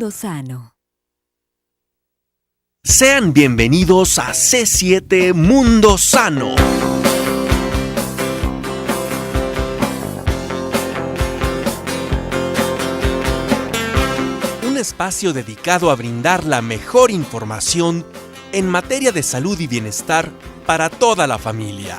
Mundo Sano. Sean bienvenidos a C7 Mundo Sano. Un espacio dedicado a brindar la mejor información en materia de salud y bienestar para toda la familia.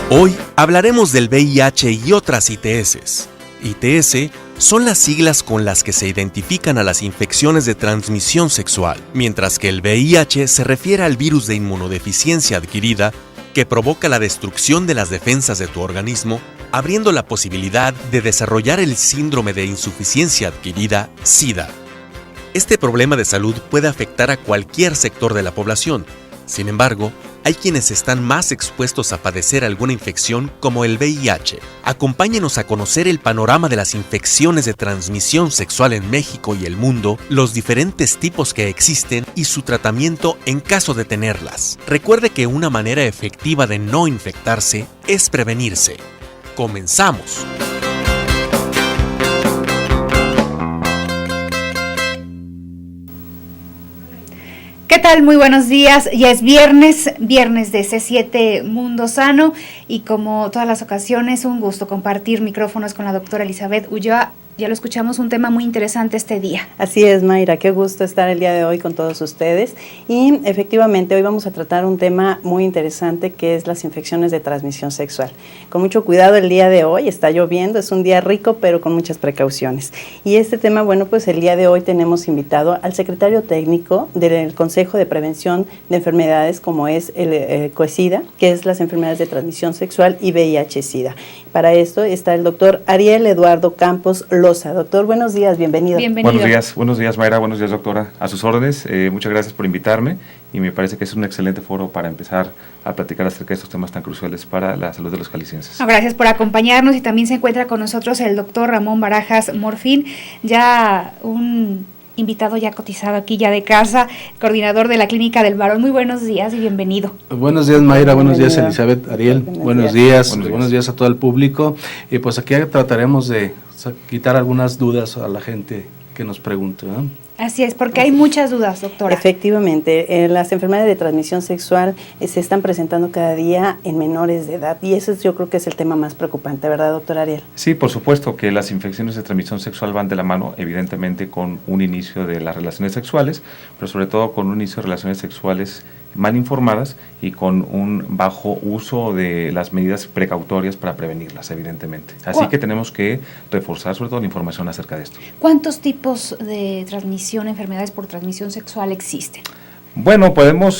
Hoy hablaremos del VIH y otras ITS. ITS son las siglas con las que se identifican a las infecciones de transmisión sexual, mientras que el VIH se refiere al virus de inmunodeficiencia adquirida que provoca la destrucción de las defensas de tu organismo, abriendo la posibilidad de desarrollar el síndrome de insuficiencia adquirida, SIDA. Este problema de salud puede afectar a cualquier sector de la población. Sin embargo, hay quienes están más expuestos a padecer alguna infección como el VIH. Acompáñenos a conocer el panorama de las infecciones de transmisión sexual en México y el mundo, los diferentes tipos que existen y su tratamiento en caso de tenerlas. Recuerde que una manera efectiva de no infectarse es prevenirse. ¡Comenzamos! ¿Qué tal? Muy buenos días. Ya es viernes de C7 Mundo Sano y como todas las ocasiones, un gusto compartir micrófonos con la doctora Elizabeth Ulloa. Ya lo escuchamos, un tema muy interesante este día. Así es, Mayra, qué gusto estar el día de hoy con todos ustedes. Y efectivamente, hoy vamos a tratar un tema muy interesante que es las infecciones de transmisión sexual. Con mucho cuidado el día de hoy, está lloviendo, es un día rico, pero con muchas precauciones. Y este tema, bueno, pues el día de hoy tenemos invitado al secretario técnico del Consejo de Prevención de Enfermedades, como es el COESIDA, que es las enfermedades de transmisión sexual y VIH-Sida. Para esto está el doctor Ariel Eduardo Campos Loza. Doctor, buenos días, bienvenido. Buenos días Mayra, buenos días doctora, a sus órdenes, muchas gracias por invitarme y me parece que es un excelente foro para empezar a platicar acerca de estos temas tan cruciales para la salud de los jaliscienses. Gracias por acompañarnos y también se encuentra con nosotros el doctor Ramón Barajas Morfín, ya un invitado ya cotizado aquí ya de casa, coordinador de la Clínica del Varón. Muy buenos días y bienvenido. Buenos días Mayra, buenos días Elizabeth, Ariel, buenos días a todo el público. Y pues aquí trataremos de quitar algunas dudas a la gente que nos pregunte, ¿no? Así es, porque hay muchas dudas, doctora. Efectivamente, las enfermedades de transmisión sexual se están presentando cada día en menores de edad y eso yo creo que es el tema más preocupante, ¿verdad, doctor Ariel? Sí, por supuesto que las infecciones de transmisión sexual van de la mano, evidentemente, con un inicio de las relaciones sexuales, pero sobre todo con un inicio de relaciones sexuales mal informadas y con un bajo uso de las medidas precautorias para prevenirlas, evidentemente. Así que tenemos que reforzar sobre todo la información acerca de esto. ¿Cuántos tipos de transmisión, enfermedades por transmisión sexual existen? Bueno,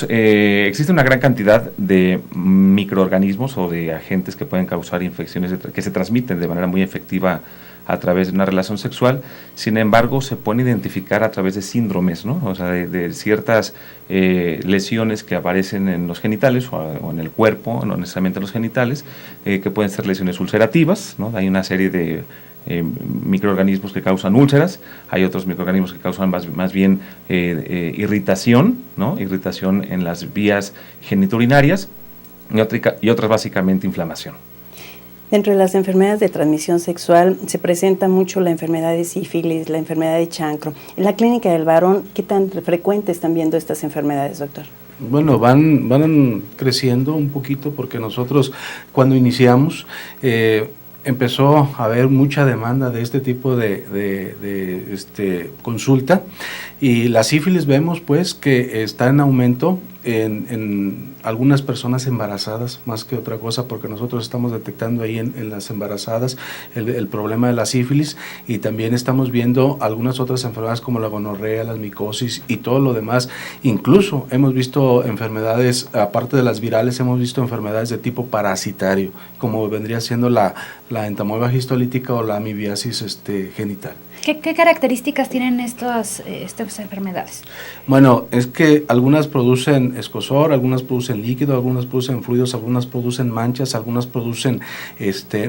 existe una gran cantidad de microorganismos o de agentes que pueden causar infecciones que se transmiten de manera muy efectiva a través de una relación sexual. Sin embargo, se pueden identificar a través de síndromes, ¿no? O sea, de ciertas lesiones que aparecen en los genitales o en el cuerpo, no necesariamente en los genitales, que pueden ser lesiones ulcerativas, ¿no? Hay una serie de microorganismos que causan úlceras, hay otros microorganismos que causan más bien irritación, ¿no? Irritación en las vías genitourinarias y otras básicamente inflamación. Dentro de las enfermedades de transmisión sexual se presenta mucho la enfermedad de sífilis, la enfermedad de chancro. En la Clínica del Varón, ¿qué tan frecuentes están viendo estas enfermedades, doctor? Bueno, van creciendo un poquito porque nosotros cuando iniciamos empezó a haber mucha demanda de este tipo de consulta y la sífilis vemos pues que está en aumento en algunas personas embarazadas más que otra cosa, porque nosotros estamos detectando ahí en las embarazadas el problema de la sífilis y también estamos viendo algunas otras enfermedades como la gonorrea, las micosis y todo lo demás. Incluso hemos visto enfermedades, aparte de las virales, hemos visto enfermedades de tipo parasitario, como vendría siendo la entamoeba histolítica o la amibiasis genital. ¿Qué características tienen estas enfermedades? Bueno, es que algunas producen escozor, algunas producen líquido, algunas producen fluidos, algunas producen manchas, algunas producen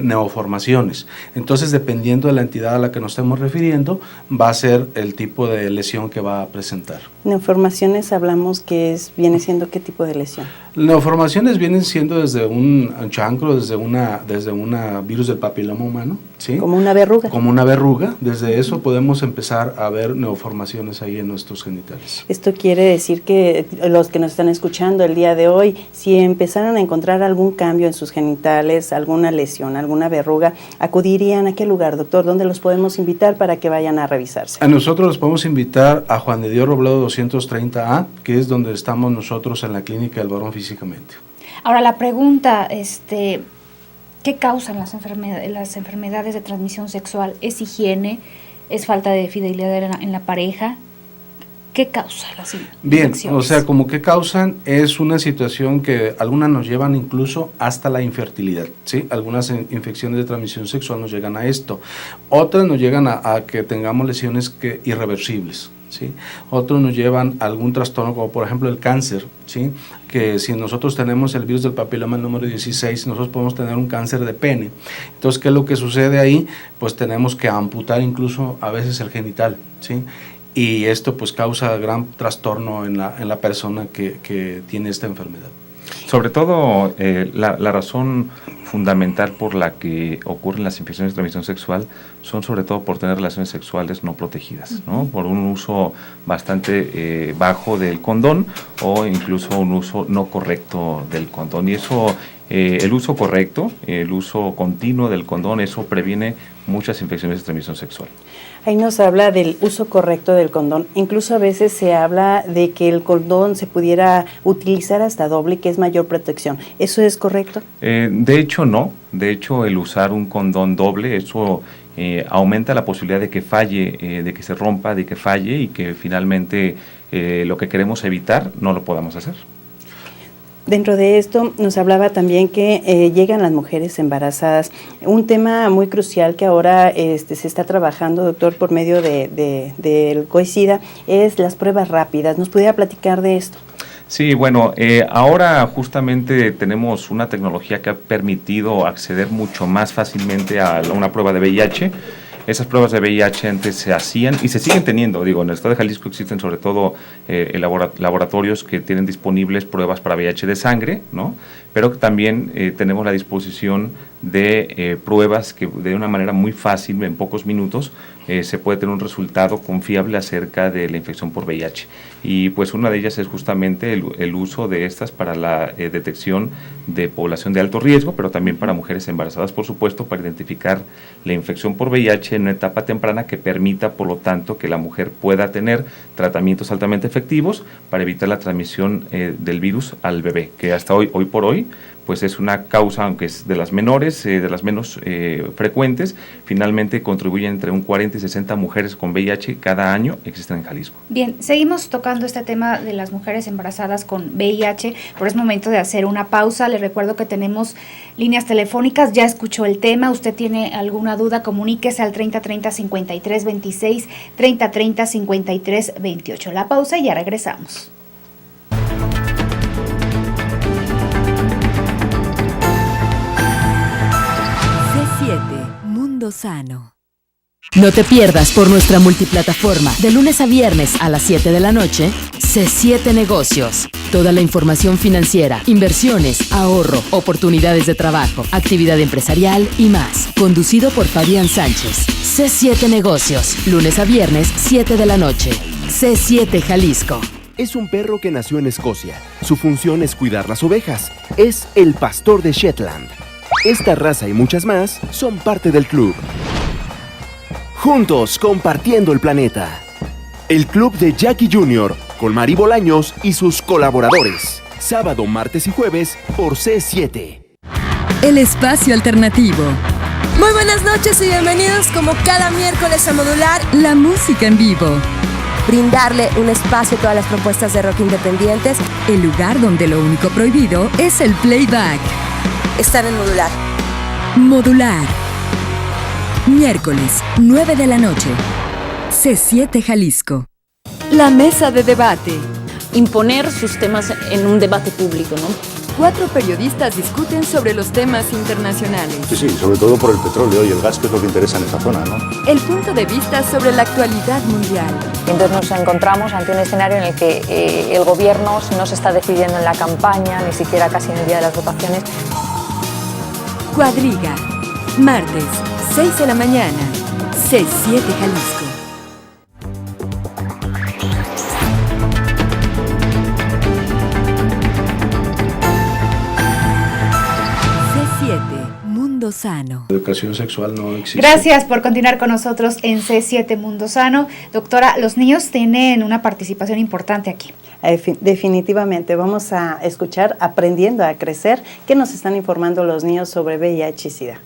neoformaciones. Entonces, dependiendo de la entidad a la que nos estemos refiriendo, va a ser el tipo de lesión que va a presentar. Neoformaciones hablamos que viene siendo ¿qué tipo de lesión? Neoformaciones vienen siendo desde un chancro, desde una virus del papiloma humano, ¿sí? Como una verruga. Como una verruga. Desde eso podemos empezar a ver neoformaciones ahí en nuestros genitales. Esto quiere decir que los que nos están escuchando el día de hoy, si empezaran a encontrar algún cambio en sus genitales, alguna lesión, alguna verruga, ¿acudirían a qué lugar, doctor? ¿Dónde los podemos invitar para que vayan a revisarse? A nosotros los podemos invitar a Juan de Dios Robledo 230A, que es donde estamos nosotros en la Clínica del Varón Físicamente. Ahora la pregunta, ¿qué causan las enfermedades de transmisión sexual? ¿Es higiene? ¿Es falta de fidelidad en la pareja? ¿Qué causa las infecciones? Bien, o sea, como que causan es una situación que algunas nos llevan incluso hasta la infertilidad, ¿sí? Algunas infecciones de transmisión sexual nos llegan a esto. Otras nos llegan a que tengamos lesiones irreversibles, ¿sí? Otros nos llevan a algún trastorno, como por ejemplo el cáncer, ¿sí? Que si nosotros tenemos el virus del papiloma número 16, nosotros podemos tener un cáncer de pene. Entonces, ¿qué es lo que sucede ahí? Pues tenemos que amputar incluso a veces el genital, ¿sí? Y esto pues causa gran trastorno en la persona que tiene esta enfermedad. Sobre todo, la razón fundamental por la que ocurren las infecciones de transmisión sexual son sobre todo por tener relaciones sexuales no protegidas, ¿no? Por un uso bastante bajo del condón o incluso un uso no correcto del condón. Y eso, el uso correcto, el uso continuo del condón, eso previene muchas infecciones de transmisión sexual. Ahí nos habla del uso correcto del condón. Incluso a veces se habla de que el condón se pudiera utilizar hasta doble, que es mayor protección. ¿Eso es correcto? De hecho, no. De hecho, el usar un condón doble, eso aumenta la posibilidad de que falle, de que se rompa, de que falle y que finalmente lo que queremos evitar no lo podamos hacer. Dentro de esto nos hablaba también que llegan las mujeres embarazadas. Un tema muy crucial que ahora se está trabajando, doctor, por medio del COI-SIDA, es las pruebas rápidas. ¿Nos pudiera platicar de esto? Sí, bueno, ahora justamente tenemos una tecnología que ha permitido acceder mucho más fácilmente a una prueba de VIH. Esas pruebas de VIH antes se hacían y se siguen teniendo. Digo, en el estado de Jalisco existen sobre todo laboratorios que tienen disponibles pruebas para VIH de sangre, ¿no? Pero también tenemos la disposición de pruebas que de una manera muy fácil, en pocos minutos, se puede tener un resultado confiable acerca de la infección por VIH. Y pues una de ellas es justamente el uso de estas para la detección de población de alto riesgo, pero también para mujeres embarazadas, por supuesto, para identificar la infección por VIH en una etapa temprana que permita, por lo tanto, que la mujer pueda tener tratamientos altamente efectivos para evitar la transmisión del virus al bebé, que hasta hoy por hoy, pues es una causa, aunque es de las menores, de las menos frecuentes, finalmente contribuye entre un 40 y 60 mujeres con VIH cada año existen en Jalisco. Bien, seguimos tocando este tema de las mujeres embarazadas con VIH, pero es momento de hacer una pausa. Les recuerdo que tenemos líneas telefónicas, ya escuchó el tema, usted tiene alguna duda, comuníquese al 3030-5326, 3030-5328. La pausa y ya regresamos. Mundo Sano. No te pierdas por nuestra multiplataforma de lunes a viernes a las 7 de la noche, C7 Negocios. Toda la información financiera, inversiones, ahorro, oportunidades de trabajo, actividad empresarial y más. Conducido por Fabián Sánchez. C7 Negocios, lunes a viernes, 7 de la noche. C7 Jalisco. Es un perro que nació en Escocia. Su función es cuidar las ovejas. Es el pastor de Shetland. Esta raza y muchas más son parte del club. Juntos compartiendo el planeta. El club de Jackie Jr. con Mari Bolaños y sus colaboradores. Sábado, martes y jueves por C7. El espacio alternativo. Muy buenas noches y bienvenidos como cada miércoles a Modular. La música en vivo. Brindarle un espacio a todas las propuestas de rock independientes. El lugar donde lo único prohibido es el playback. Estar en Modular. Modular. Miércoles, 9 de la noche. C7 Jalisco. La mesa de debate. Imponer sus temas en un debate público, ¿no? 4 periodistas discuten sobre los temas internacionales. Sí, sobre todo por el petróleo y el gas, que es lo que interesa en esa zona, ¿no? El punto de vista sobre la actualidad mundial. Entonces nos encontramos ante un escenario en el que el gobierno no se está decidiendo en la campaña, ni siquiera casi en el día de las votaciones. Cuadriga, martes, 6 de la mañana, C7 Jalisco. Mundo Sano. La educación sexual no existe. Gracias por continuar con nosotros en C7 Mundo Sano. Doctora, los niños tienen una participación importante aquí. Definitivamente, vamos a escuchar Aprendiendo a Crecer, que nos están informando los niños sobre VIH y SIDA.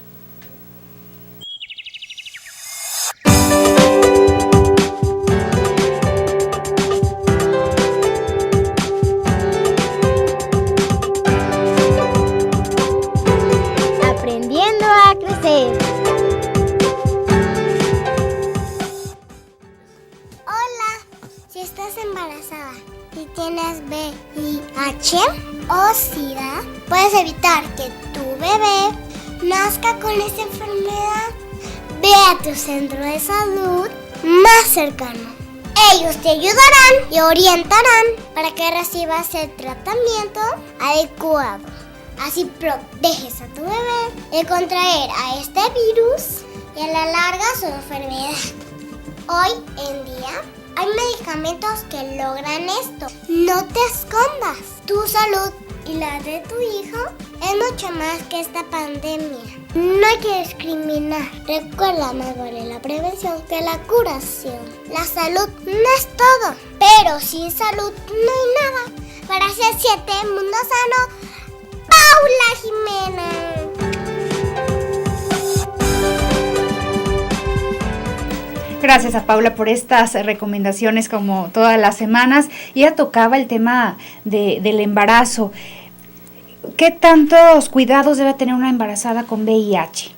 O SIDA, puedes evitar que tu bebé nazca con esta enfermedad. Ve a tu centro de salud más cercano. Ellos te ayudarán y orientarán para que recibas el tratamiento adecuado. Así proteges a tu bebé de contraer a este virus y a la larga su enfermedad. Hoy en día hay medicamentos que logran esto. No te escondas. Tu salud y la de tu hijo es mucho más que esta pandemia. No hay que discriminar. Recuerda, más vale la prevención que la curación. La salud no es todo, pero sin salud no hay nada. Para C7 Mundo Sano, Paula Jimena. Gracias a Paula por estas recomendaciones como todas las semanas. Ella tocaba el tema del embarazo. ¿Qué tantos cuidados debe tener una embarazada con VIH?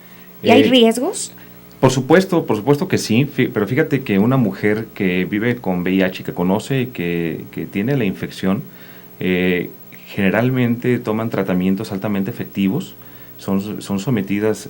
¿Y hay riesgos? Por supuesto que sí, pero fíjate que una mujer que vive con VIH, que conoce y que tiene la infección, generalmente toman tratamientos altamente efectivos, son sometidas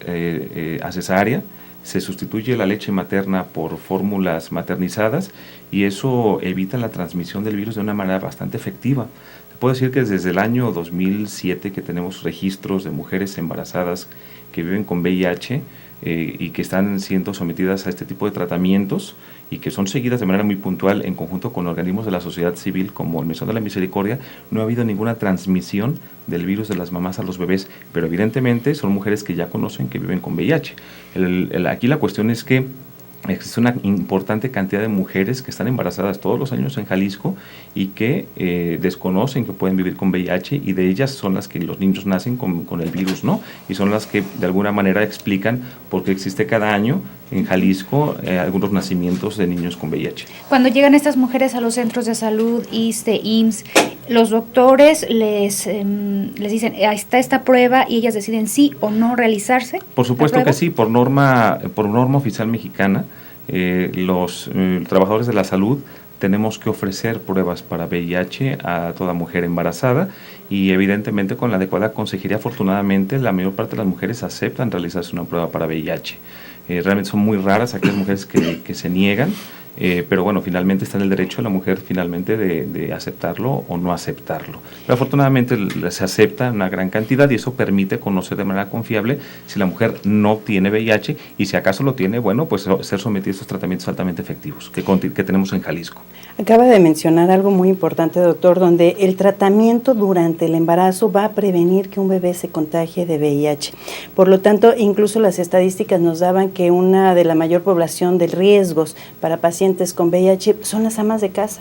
a cesárea, se sustituye la leche materna por fórmulas maternizadas y eso evita la transmisión del virus de una manera bastante efectiva. Te puedo decir que desde el año 2007 que tenemos registros de mujeres embarazadas que viven con VIH y que están siendo sometidas a este tipo de tratamientos y que son seguidas de manera muy puntual en conjunto con organismos de la sociedad civil como el Mesón de la Misericordia, no ha habido ninguna transmisión del virus de las mamás a los bebés, pero evidentemente son mujeres que ya conocen que viven con VIH. Aquí la cuestión es que existe una importante cantidad de mujeres que están embarazadas todos los años en Jalisco y que desconocen que pueden vivir con VIH y de ellas son las que los niños nacen con el virus, ¿no? Y son las que de alguna manera explican por qué existe cada año en Jalisco algunos nacimientos de niños con VIH. Cuando llegan estas mujeres a los centros de salud, ISSSTE, IMSS, los doctores les dicen, ahí está esta prueba y ellas deciden sí o no realizarse. Por supuesto que sí, por norma oficial mexicana, los trabajadores de la salud tenemos que ofrecer pruebas para VIH a toda mujer embarazada y evidentemente con la adecuada consejería, afortunadamente la mayor parte de las mujeres aceptan realizarse una prueba para VIH. Realmente son muy raras aquellas mujeres que se niegan, pero bueno, finalmente está en el derecho de la mujer finalmente de aceptarlo o no aceptarlo. Pero afortunadamente se acepta una gran cantidad y eso permite conocer de manera confiable si la mujer no tiene VIH y si acaso lo tiene, bueno, pues ser sometida a estos tratamientos altamente efectivos que tenemos en Jalisco. Acaba de mencionar algo muy importante, doctor, donde el tratamiento durante el embarazo va a prevenir que un bebé se contagie de VIH. Por lo tanto, incluso las estadísticas nos daban que una de la mayor población de riesgos para pacientes con VIH son las amas de casa.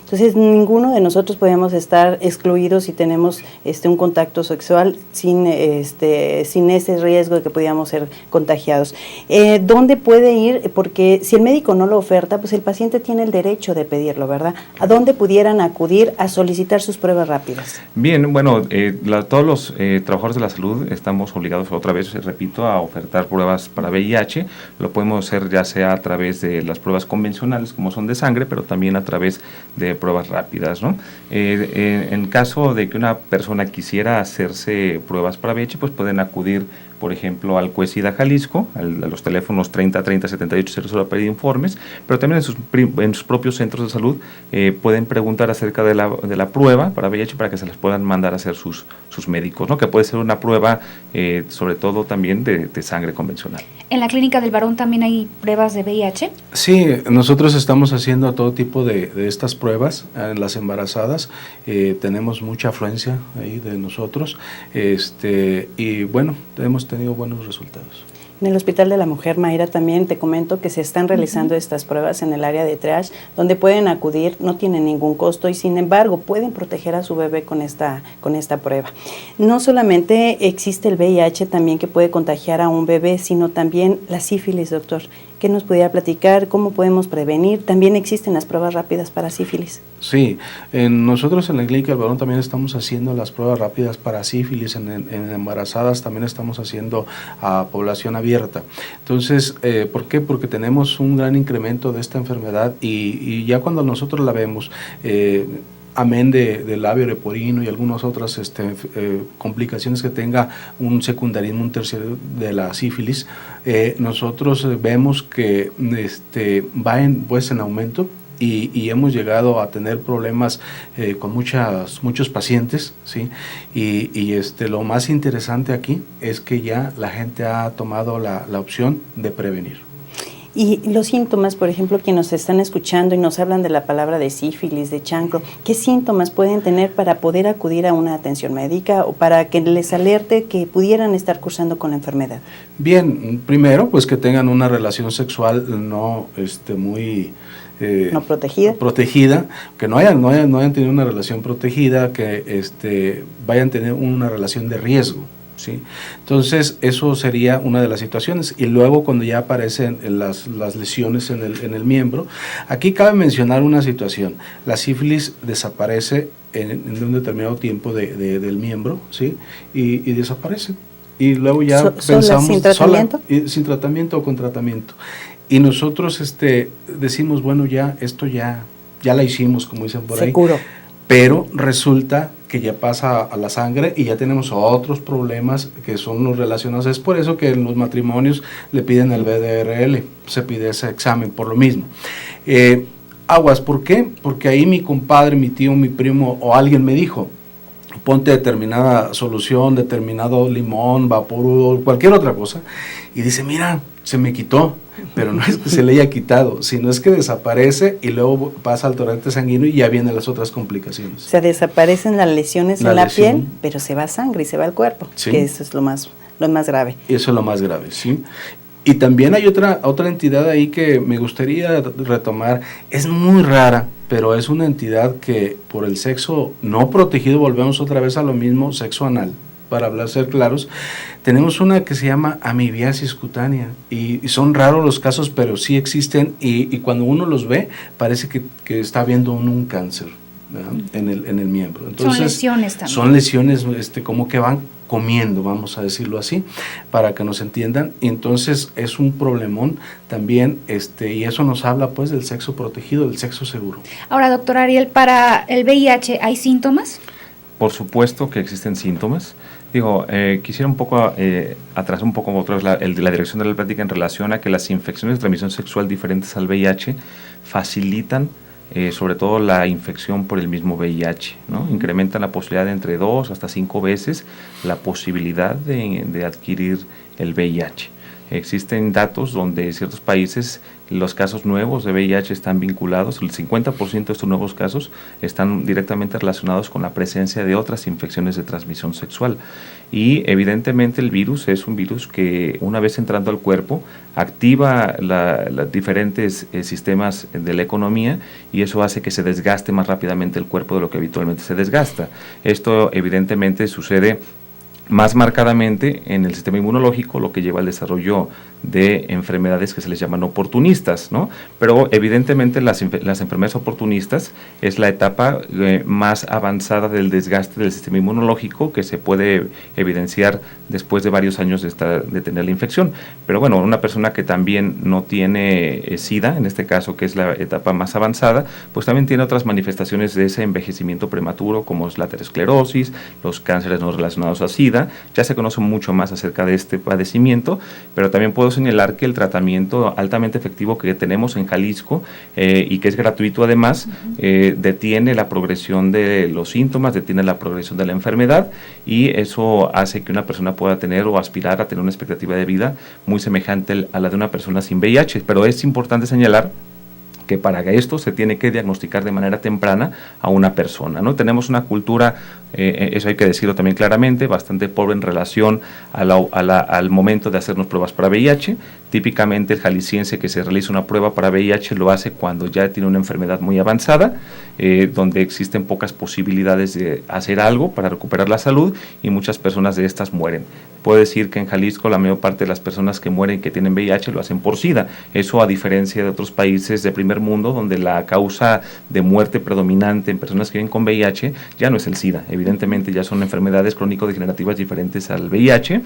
Entonces, ninguno de nosotros podemos estar excluidos si tenemos un contacto sexual sin ese riesgo de que pudiéramos ser contagiados. ¿Dónde puede ir? Porque si el médico no lo oferta, pues el paciente tiene el derecho de pedirlo, ¿verdad? ¿A dónde pudieran acudir a solicitar sus pruebas rápidas? Bien, bueno, todos los trabajadores de la salud estamos obligados otra vez, repito, a ofertar pruebas para VIH. Lo podemos hacer ya sea a través de las pruebas convencionales como son de sangre, pero también a través de pruebas rápidas, ¿no? En caso de que una persona quisiera hacerse pruebas para VIH, pues pueden acudir, por ejemplo, al CUE-SIDA Jalisco, a los teléfonos 3030-7800 para pedir informes, pero también en sus propios centros de salud pueden preguntar acerca de la prueba para VIH para que se les puedan mandar a hacer sus médicos, ¿no? Que puede ser una prueba, sobre todo también de sangre convencional. ¿En la Clínica del Varón también hay pruebas de VIH? Sí, nosotros estamos haciendo todo tipo de estas pruebas en las embarazadas. Tenemos mucha afluencia ahí de nosotros, y bueno, hemos tenido buenos resultados. En el Hospital de la Mujer, Mayra, también te comento que se están realizando estas pruebas en el área de triage, donde pueden acudir, no tienen ningún costo y sin embargo pueden proteger a su bebé con esta prueba. No solamente existe el VIH también que puede contagiar a un bebé, sino también la sífilis, doctor. ¿Qué nos pudiera platicar? ¿Cómo podemos prevenir? También existen las pruebas rápidas para sífilis. Sí, nosotros en la Clínica del Varón también estamos haciendo las pruebas rápidas para sífilis, en embarazadas también estamos haciendo a población abierta. Entonces, ¿por qué? Porque tenemos un gran incremento de esta enfermedad y ya cuando nosotros la vemos, amén del labio leporino y algunas otras complicaciones que tenga un secundarismo, un terciario de la sífilis, nosotros vemos que va en aumento y hemos llegado a tener problemas con muchos pacientes, ¿sí? Y lo más interesante aquí es que ya la gente ha tomado la opción de prevenir. Y los síntomas, por ejemplo, quienes nos están escuchando y nos hablan de la palabra de sífilis, de chancro, ¿qué síntomas pueden tener para poder acudir a una atención médica o para que les alerte que pudieran estar cursando con la enfermedad? Bien, primero, pues que tengan una relación sexual no muy... no protegida, que no hayan tenido una relación protegida, que vayan a tener una relación de riesgo, ¿sí? Entonces eso sería una de las situaciones. Y luego cuando ya aparecen las lesiones en el miembro, aquí cabe mencionar una situación: la sífilis desaparece en un determinado tiempo del miembro, ¿sí? Y desaparece, y luego ya pensamos ¿sin tratamiento? Sin tratamiento o con tratamiento. Y nosotros decimos, bueno, esto ya la hicimos, como dicen por ahí. Seguro. Pero resulta que ya pasa a la sangre y ya tenemos otros problemas que son los relacionados. Es por eso que en los matrimonios le piden el VDRL, se pide ese examen por lo mismo. Aguas, ¿por qué? Porque ahí mi compadre, mi tío, mi primo o alguien me dijo, ponte determinada solución, determinado limón, vapor, cualquier otra cosa, y dice, mira, se me quitó, pero no es que se le haya quitado, sino es que desaparece y luego pasa al torrente sanguíneo y ya vienen las otras complicaciones. O sea, desaparecen las lesiones en la piel, pero se va sangre y se va al cuerpo, sí, que eso es lo más grave. Eso es lo más grave, sí. Y también hay otra entidad ahí que me gustaría retomar, es muy rara, pero es una entidad que por el sexo no protegido, volvemos otra vez a lo mismo, sexo anal, para ser claros, tenemos una que se llama amibiasis cutánea y son raros los casos, pero sí existen y cuando uno los ve parece que está viendo un cáncer en el miembro. Entonces, son lesiones también. Son lesiones como que van comiendo, vamos a decirlo así, para que nos entiendan. Y entonces es un problemón también, y eso nos habla pues del sexo protegido, del sexo seguro. Ahora, doctor Ariel, ¿para el VIH hay síntomas? Por supuesto que existen síntomas. Quisiera un poco atrasar un poco otra vez la dirección de la plática en relación a que las infecciones de transmisión sexual diferentes al VIH facilitan sobre todo la infección por el mismo VIH, ¿no? Incrementan la posibilidad de entre 2 hasta 5 veces la posibilidad de adquirir el VIH. Existen datos donde en ciertos países los casos nuevos de VIH están vinculados, el 50% de estos nuevos casos están directamente relacionados con la presencia de otras infecciones de transmisión sexual. Y evidentemente el virus es un virus que una vez entrando al cuerpo activa los diferentes sistemas de la economía y eso hace que se desgaste más rápidamente el cuerpo de lo que habitualmente se desgasta. Esto evidentemente sucede más marcadamente en el sistema inmunológico, lo que lleva al desarrollo de enfermedades que se les llaman oportunistas, ¿no? Pero evidentemente las enfermedades oportunistas es la etapa más avanzada del desgaste del sistema inmunológico, que se puede evidenciar después de varios años de tener la infección. Pero bueno, una persona que también no tiene SIDA, en este caso que es la etapa más avanzada, pues también tiene otras manifestaciones de ese envejecimiento prematuro, como es la aterosclerosis, los cánceres no relacionados a SIDA. Ya se conoce mucho más acerca de este padecimiento, pero también puedo señalar que el tratamiento altamente efectivo que tenemos en Jalisco y que es gratuito además, detiene la progresión de los síntomas, detiene la progresión de la enfermedad, y eso hace que una persona pueda tener o aspirar a tener una expectativa de vida muy semejante a la de una persona sin VIH. Pero es importante señalar que para esto se tiene que diagnosticar de manera temprana a una persona, ¿no? Tenemos una cultura, eso hay que decirlo también claramente, bastante pobre en relación al momento de hacernos pruebas para VIH. Típicamente el jalisciense que se realiza una prueba para VIH lo hace cuando ya tiene una enfermedad muy avanzada, donde existen pocas posibilidades de hacer algo para recuperar la salud, y muchas personas de estas mueren. Puedo decir que en Jalisco la mayor parte de las personas que mueren que tienen VIH lo hacen por SIDA. Eso a diferencia de otros países de primer mundo, donde la causa de muerte predominante en personas que viven con VIH ya no es el SIDA. Evidentemente ya son enfermedades crónico-degenerativas diferentes al VIH,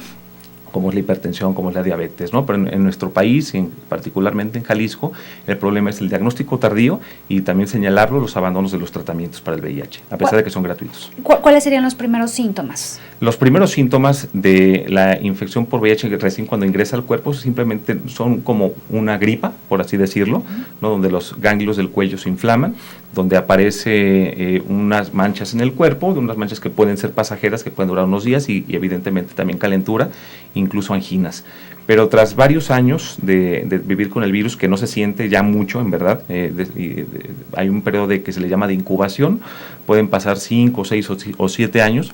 como es la hipertensión, como es la diabetes, ¿no? Pero en nuestro país, particularmente en Jalisco, el problema es el diagnóstico tardío y también señalarlo, los abandonos de los tratamientos para el VIH, a pesar de que son gratuitos. ¿Cuáles serían los primeros síntomas? Los primeros síntomas de la infección por VIH recién cuando ingresa al cuerpo simplemente son como una gripa, por así decirlo, ¿no? Donde los ganglios del cuello se inflaman, donde aparece unas manchas en el cuerpo, unas manchas que pueden ser pasajeras, que pueden durar unos días, y evidentemente también calentura, incluso anginas. Pero tras varios años de vivir con el virus, que no se siente ya mucho, en verdad, hay un periodo que se le llama de incubación, pueden pasar 5, 6 o 7 años,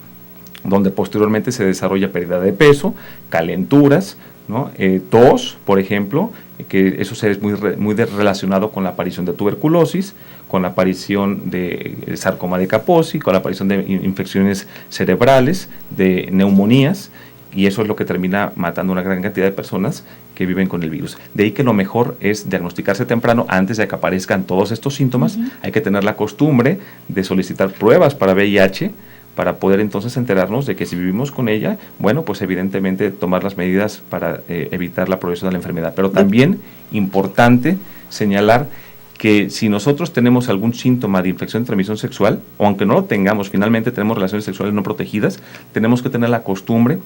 donde posteriormente se desarrolla pérdida de peso, calenturas, ¿no? Tos, por ejemplo, que eso es muy relacionado con la aparición de tuberculosis, con la aparición de sarcoma de Kaposi, con la aparición de infecciones cerebrales, de neumonías, y eso es lo que termina matando a una gran cantidad de personas que viven con el virus. De ahí que lo mejor es diagnosticarse temprano antes de que aparezcan todos estos síntomas. Hay que tener la costumbre de solicitar pruebas para VIH, para poder entonces enterarnos de que si vivimos con ella, bueno, pues evidentemente tomar las medidas para evitar la progresión de la enfermedad. Pero también importante señalar que si nosotros tenemos algún síntoma de infección de transmisión sexual, o aunque no lo tengamos, finalmente tenemos relaciones sexuales no protegidas, tenemos que tener la costumbre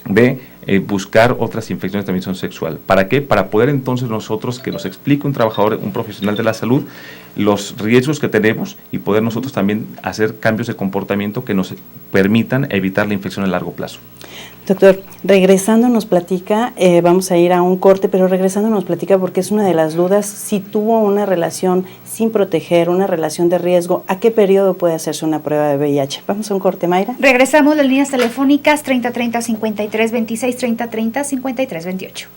de buscar otras infecciones de transmisión sexual. ¿Para qué? Para poder entonces nosotros, que nos explique un trabajador, un profesional de la salud, los riesgos que tenemos, y poder nosotros también hacer cambios de comportamiento que nos permitan evitar la infección a largo plazo. Doctor, regresando nos platica, vamos a ir a un corte, pero regresando nos platica, porque es una de las dudas, si tuvo una relación sin proteger, una relación de riesgo, ¿a qué periodo puede hacerse una prueba de VIH? Vamos a un corte, Mayra. Regresamos de las líneas telefónicas 3030 53 26, 3030 53 28.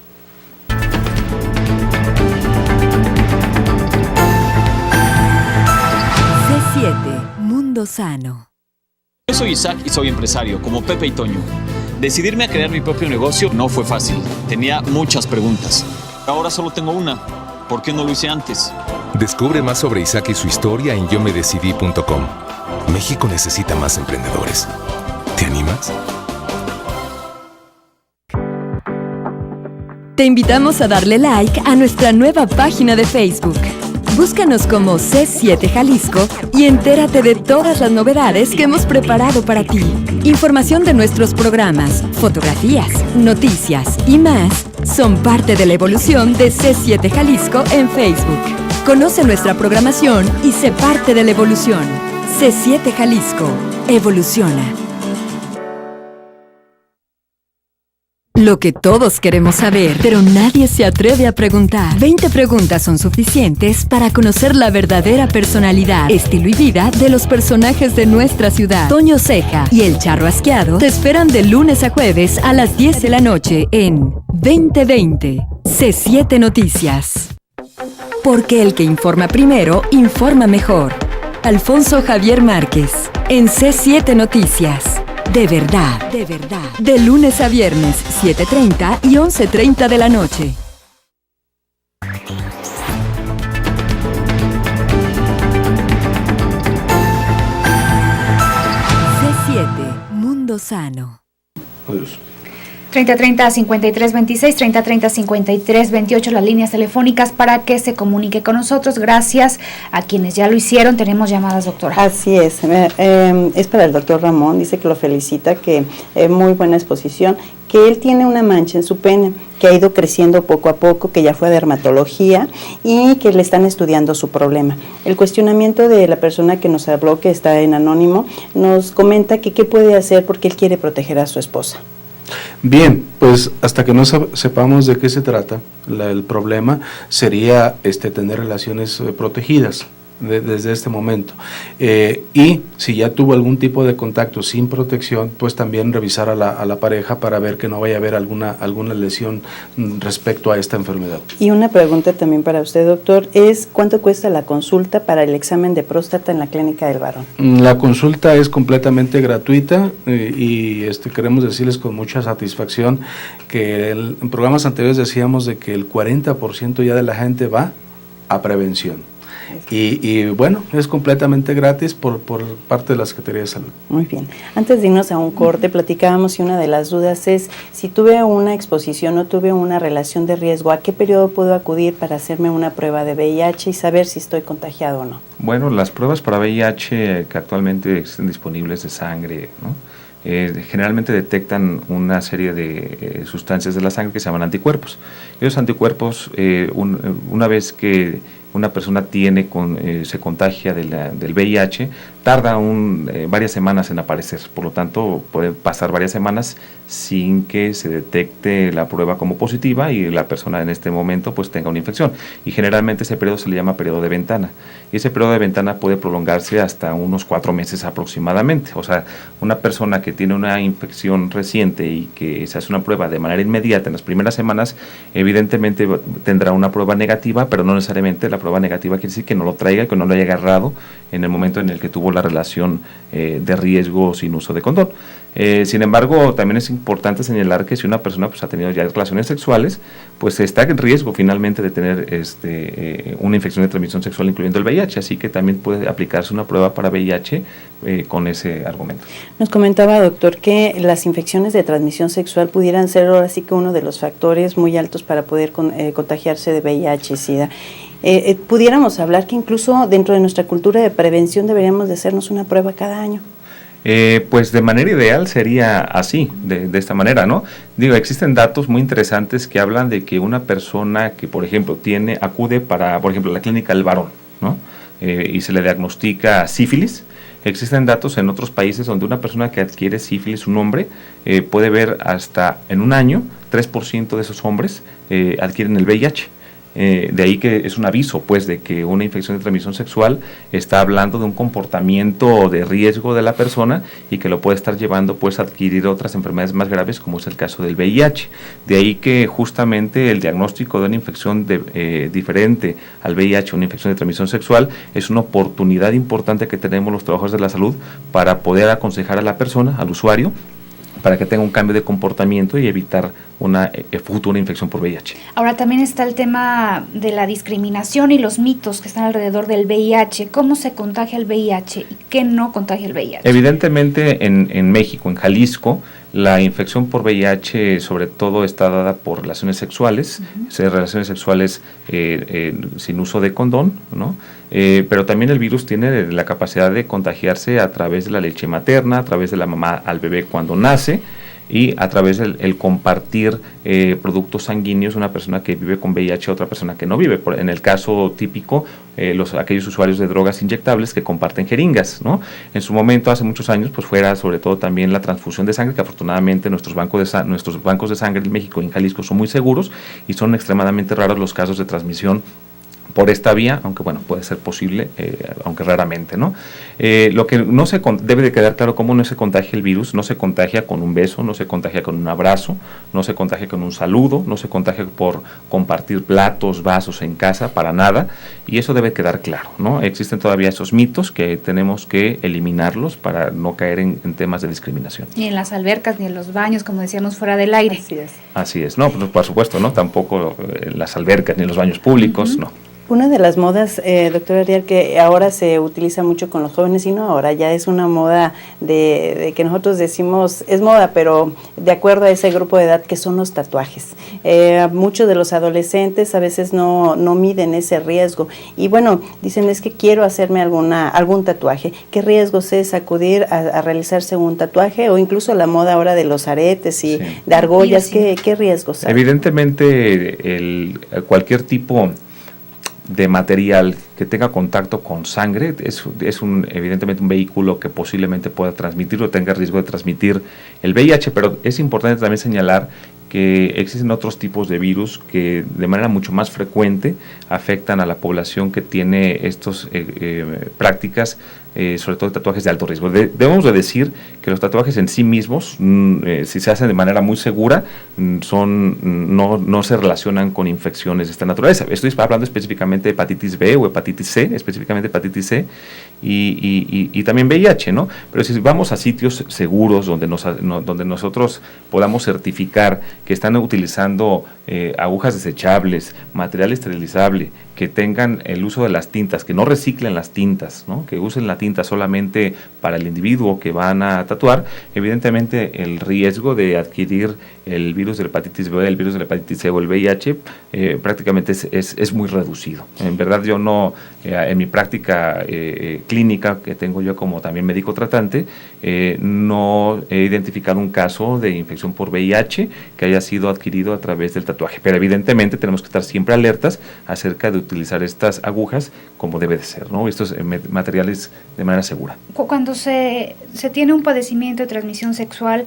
C7, Mundo Sano. Yo soy Isaac y soy empresario, como Pepe y Toño. Decidirme a crear mi propio negocio no fue fácil. Tenía muchas preguntas. Ahora solo tengo una. ¿Por qué no lo hice antes? Descubre más sobre Isaac y su historia en yomedecidí.com. México necesita más emprendedores. ¿Te animas? Te invitamos a darle like a nuestra nueva página de Facebook. Búscanos como C7 Jalisco y entérate de todas las novedades que hemos preparado para ti. Información de nuestros programas, fotografías, noticias y más son parte de la evolución de C7 Jalisco en Facebook. Conoce nuestra programación y sé parte de la evolución. C7 Jalisco. Evoluciona. Lo que todos queremos saber, pero nadie se atreve a preguntar. 20 preguntas son suficientes para conocer la verdadera personalidad, estilo y vida de los personajes de nuestra ciudad. Toño Ceja y el Charro Asqueado te esperan de lunes a jueves a las 10 de la noche en 2020 C7 Noticias. Porque el que informa primero, informa mejor. Alfonso Javier Márquez, en C7 Noticias. de verdad, de verdad. De lunes a viernes, 7:30 y 11:30 de la noche. C7, Mundo Sano. Adiós. 3030-5326, 3030-5328, las líneas telefónicas para que se comunique con nosotros. Gracias a quienes ya lo hicieron. Tenemos llamadas, doctora. Así es. Es para el doctor Ramón. Dice que lo felicita, que muy buena exposición, que él tiene una mancha en su pene, que ha ido creciendo poco a poco, que ya fue a dermatología y que le están estudiando su problema. El cuestionamiento de la persona que nos habló, que está en anónimo, nos comenta que qué puede hacer porque él quiere proteger a su esposa. Bien, pues hasta que no sepamos de qué se trata, el problema sería tener relaciones protegidas desde este momento. Y si ya tuvo algún tipo de contacto sin protección, pues también revisar a la pareja para ver que no vaya a haber alguna lesión respecto a esta enfermedad. Y una pregunta también para usted, doctor, es ¿cuánto cuesta la consulta para el examen de próstata en la Clínica del Varón? La consulta es completamente gratuita y queremos decirles con mucha satisfacción que en programas anteriores decíamos de que el 40% ya de la gente va a prevención. Y bueno, es completamente gratis por parte de la Secretaría de Salud. Muy bien. Antes de irnos a un corte, platicábamos y una de las dudas es, si tuve una exposición o tuve una relación de riesgo, ¿a qué periodo puedo acudir para hacerme una prueba de VIH y saber si estoy contagiado o no? Bueno, las pruebas para VIH que actualmente existen disponibles de sangre, ¿no? Generalmente detectan una serie de sustancias de la sangre que se llaman anticuerpos. Esos anticuerpos, una vez que una persona se contagia del VIH, tarda varias semanas en aparecer, por lo tanto puede pasar varias semanas sin que se detecte la prueba como positiva y la persona en este momento pues tenga una infección, y generalmente ese periodo se le llama periodo de ventana, y ese periodo de ventana puede prolongarse hasta unos 4 meses aproximadamente. O sea, una persona que tiene una infección reciente y que se hace una prueba de manera inmediata en las primeras semanas, evidentemente tendrá una prueba negativa, pero no necesariamente la prueba negativa quiere decir que no lo traiga, que no lo haya agarrado en el momento en el que tuvo la relación de riesgo sin uso de condón. Sin embargo, también es importante señalar que si una persona pues ha tenido ya relaciones sexuales, pues está en riesgo finalmente de tener una infección de transmisión sexual, incluyendo el VIH, así que también puede aplicarse una prueba para VIH con ese argumento. Nos comentaba, doctor, que las infecciones de transmisión sexual pudieran ser ahora sí que uno de los factores muy altos para poder contagiarse de VIH y SIDA. Pudiéramos hablar que incluso dentro de nuestra cultura de prevención deberíamos de hacernos una prueba cada año. Pues de manera ideal sería así, de esta manera, ¿no? Digo, existen datos muy interesantes que hablan de que una persona que, por ejemplo, acude para, por ejemplo, la Clínica del Varón, ¿no? Y se le diagnostica sífilis. Existen datos en otros países donde una persona que adquiere sífilis, un hombre, puede ver hasta en un año, 3% de esos hombres adquieren el VIH. De ahí que es un aviso pues de que una infección de transmisión sexual está hablando de un comportamiento de riesgo de la persona y que lo puede estar llevando pues a adquirir otras enfermedades más graves, como es el caso del VIH. De ahí que justamente el diagnóstico de una infección diferente al VIH, una infección de transmisión sexual, es una oportunidad importante que tenemos los trabajadores de la salud para poder aconsejar a la persona, al usuario, para que tenga un cambio de comportamiento y evitar una futura infección por VIH. Ahora también está el tema de la discriminación y los mitos que están alrededor del VIH. ¿Cómo se contagia el VIH y qué no contagia el VIH? Evidentemente en México, en Jalisco, la infección por VIH sobre todo está dada por relaciones sexuales, relaciones sexuales sin uso de condón, ¿no? Pero también el virus tiene la capacidad de contagiarse a través de la leche materna, a través de la mamá al bebé cuando nace, y a través del compartir productos sanguíneos, una persona que vive con VIH a otra persona que no vive. En el caso típico, aquellos usuarios de drogas inyectables que comparten jeringas, ¿no? En su momento, hace muchos años, pues fuera sobre todo también la transfusión de sangre, que afortunadamente nuestros bancos de sangre en México y en Jalisco son muy seguros y son extremadamente raros los casos de transmisión por esta vía, aunque bueno, puede ser posible, aunque raramente, ¿no? Lo que no se debe de quedar claro, cómo no se contagia el virus, no se contagia con un beso, no se contagia con un abrazo, no se contagia con un saludo, no se contagia por compartir platos, vasos en casa, para nada, y eso debe quedar claro, ¿no? Existen todavía esos mitos que tenemos que eliminarlos para no caer en temas de discriminación. Ni en las albercas, ni en los baños, como decíamos, fuera del aire. Así es, no, pues, por supuesto, ¿no? Tampoco en las albercas ni en los baños públicos, no. Una de las modas, doctora Ariel, que ahora se utiliza mucho con los jóvenes, y no ahora, ya es una moda de que nosotros decimos, es moda, pero de acuerdo a ese grupo de edad, que son los tatuajes. Muchos de los adolescentes a veces no miden ese riesgo, y bueno, dicen, es que quiero hacerme algún tatuaje. ¿Qué riesgos es acudir a realizarse un tatuaje, o incluso la moda ahora de los aretes y de argollas? ¿Qué riesgos hay? Evidentemente, cualquier tipo de material que tenga contacto con sangre es evidentemente un vehículo que posiblemente pueda transmitir o tenga riesgo de transmitir el VIH, pero es importante también señalar que existen otros tipos de virus que de manera mucho más frecuente afectan a la población que tiene estas prácticas, sobre todo tatuajes de alto riesgo. Debemos de decir que los tatuajes en sí mismos, si se hacen de manera muy segura, no se relacionan con infecciones de esta naturaleza. Estoy hablando específicamente de hepatitis B o hepatitis C, específicamente hepatitis C, y también VIH, ¿no? Pero si vamos a sitios seguros donde nosotros podamos certificar que están utilizando agujas desechables, material esterilizable, que tengan el uso de las tintas, que no reciclen las tintas, ¿no? Que usen la tinta solamente para el individuo que van a tatuar, evidentemente el riesgo de adquirir el virus de la hepatitis B, el virus de la hepatitis C o el VIH prácticamente es muy reducido. En verdad yo no, en mi práctica clínica que tengo yo como también médico tratante, no he identificado un caso de infección por VIH que haya sido adquirido a través del tatuaje, pero evidentemente tenemos que estar siempre alertas acerca de utilizar estas agujas como debe de ser, ¿no? Estos materiales de manera segura. Cuando se tiene un padecimiento de transmisión sexual,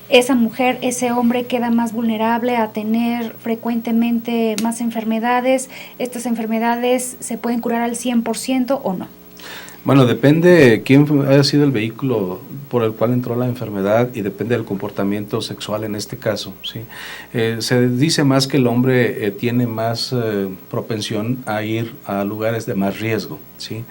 esa mujer, ese hombre queda más vulnerable a tener frecuentemente más enfermedades. ¿Estas enfermedades se pueden curar al 100% o no? Bueno, depende quién haya sido el vehículo por el cual entró la enfermedad y depende del comportamiento sexual en este caso, ¿sí? Se dice más que el hombre tiene más propensión a ir a lugares de más riesgo, ¿sí?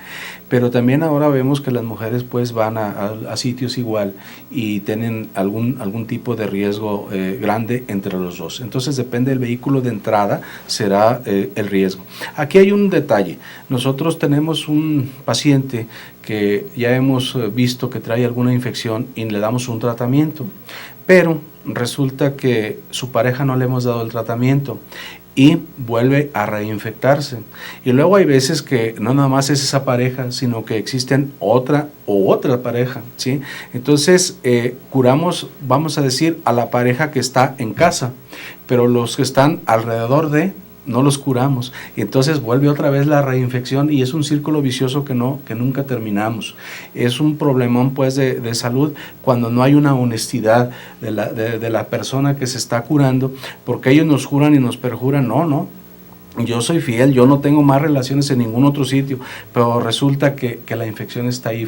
Pero también ahora vemos que las mujeres pues van a sitios igual y tienen algún tipo de riesgo grande entre los dos. Entonces depende del vehículo de entrada, será el riesgo. Aquí hay un detalle. Nosotros tenemos un paciente que ya hemos visto que trae alguna infección y le damos un tratamiento, pero resulta que su pareja no le hemos dado el tratamiento y vuelve a reinfectarse. Y luego hay veces que no nada más es esa pareja, sino que existen otra pareja, ¿sí? Entonces curamos, vamos a decir, a la pareja que está en casa, pero los que están alrededor no los curamos, y entonces vuelve otra vez la reinfección y es un círculo vicioso que nunca terminamos. Es un problemón pues de salud cuando no hay una honestidad de la persona que se está curando, porque ellos nos juran y nos perjuran, no, yo soy fiel, yo no tengo más relaciones en ningún otro sitio, pero resulta que la infección está ahí